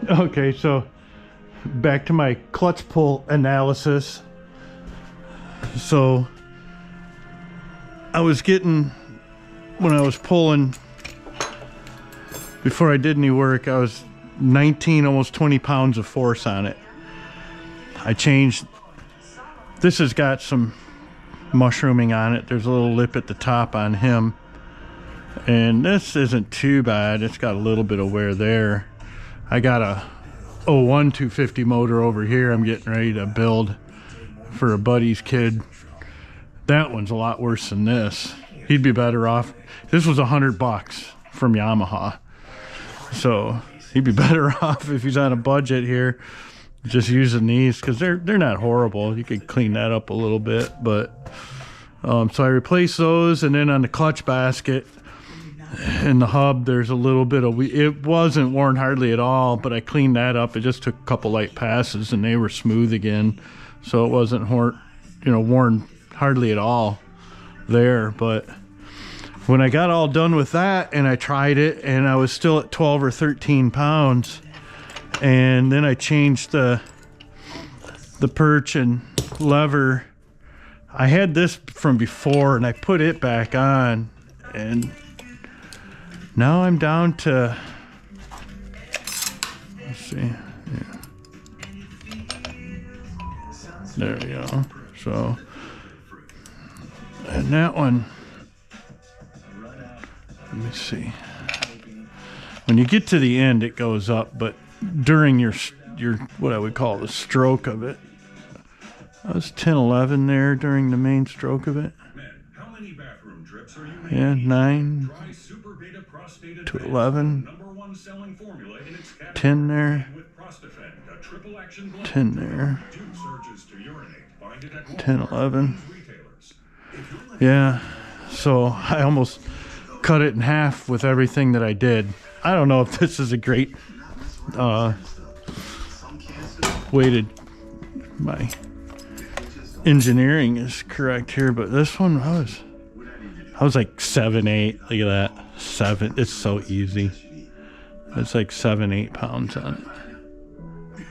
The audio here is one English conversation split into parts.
Okay, so back to my clutch pull analysis. So I was getting, when I was pulling, before I did any work, I was 19, almost 20 pounds of force on it. I changed, this has got some mushrooming on it. There's a little lip at the top on him. And this isn't too bad. It's got a little bit of wear there. I got a 250 motor over here I'm getting ready to build for a buddy's kid. That one's a lot worse than this. He'd be better off. This was $100 from Yamaha. So he'd be better off if he's on a budget here just using these, because they're not horrible. You could clean that up a little bit, but so I replaced those. And then on the clutch basket and the hub, there's a little bit of, it wasn't worn hardly at all, but I cleaned that up. It just took a couple light passes and they were smooth again, so it wasn't worn hardly at all there. But when I got all done with that and I tried it, and I was still at 12 or 13 pounds, and then I changed the perch and lever. I had this from before and I put it back on, and now I'm down to, let's see, yeah. There we go. So, and that one, let me see. When you get to the end, it goes up, but during your what I would call the stroke of it, I was 10-11 there during the main stroke of it. Yeah, 9 to 11, 10 there, 10 there, 10, 11. Yeah, so I almost cut it in half with everything that I did. I don't know if this is a great way to, my engineering is correct here, but this one I was like 7, 8. Look at that, 7. It's so easy. It's like 7, 8 pounds on it.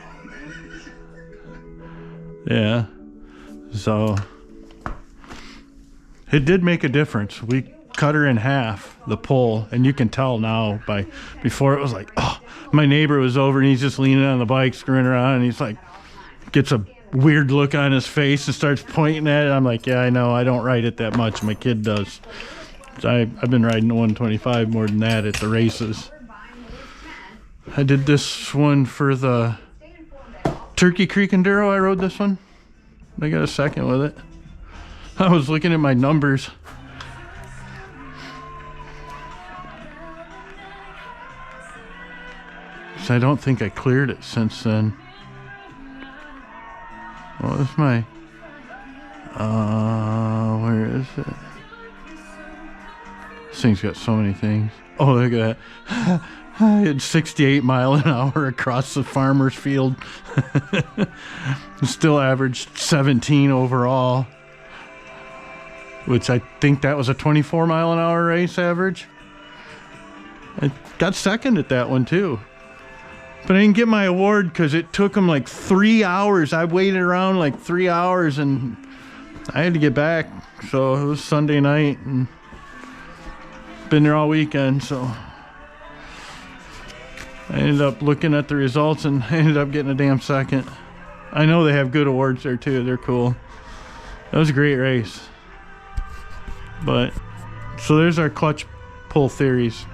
Yeah, so it did make a difference. We cut her in half, the pull, and you can tell now by, before it was like, oh, my neighbor was over and he's just leaning on the bike screwing around, and he's like, gets a weird look on his face and starts pointing at it. I'm like, yeah, I know, I don't ride it that much, my kid does. I've been riding the 125 more than that at the races. I did this one for the Turkey Creek Enduro. I rode this one. I got a second with it. I was looking at my numbers. So I don't think I cleared it since then. What was my, where is it? This thing's got so many things. Oh, look at that. I had 68 miles an hour across the farmer's field. Still averaged 17 overall, which I think that was a 24 mile an hour race average. I got second at that one too. But I didn't get my award because it took them like 3 hours. I waited around like 3 hours and I had to get back. So it was Sunday night and been there all weekend. So I ended up looking at the results and I ended up getting a damn second. I know they have good awards there too. They're cool. That was a great race. But so there's our clutch pull theories.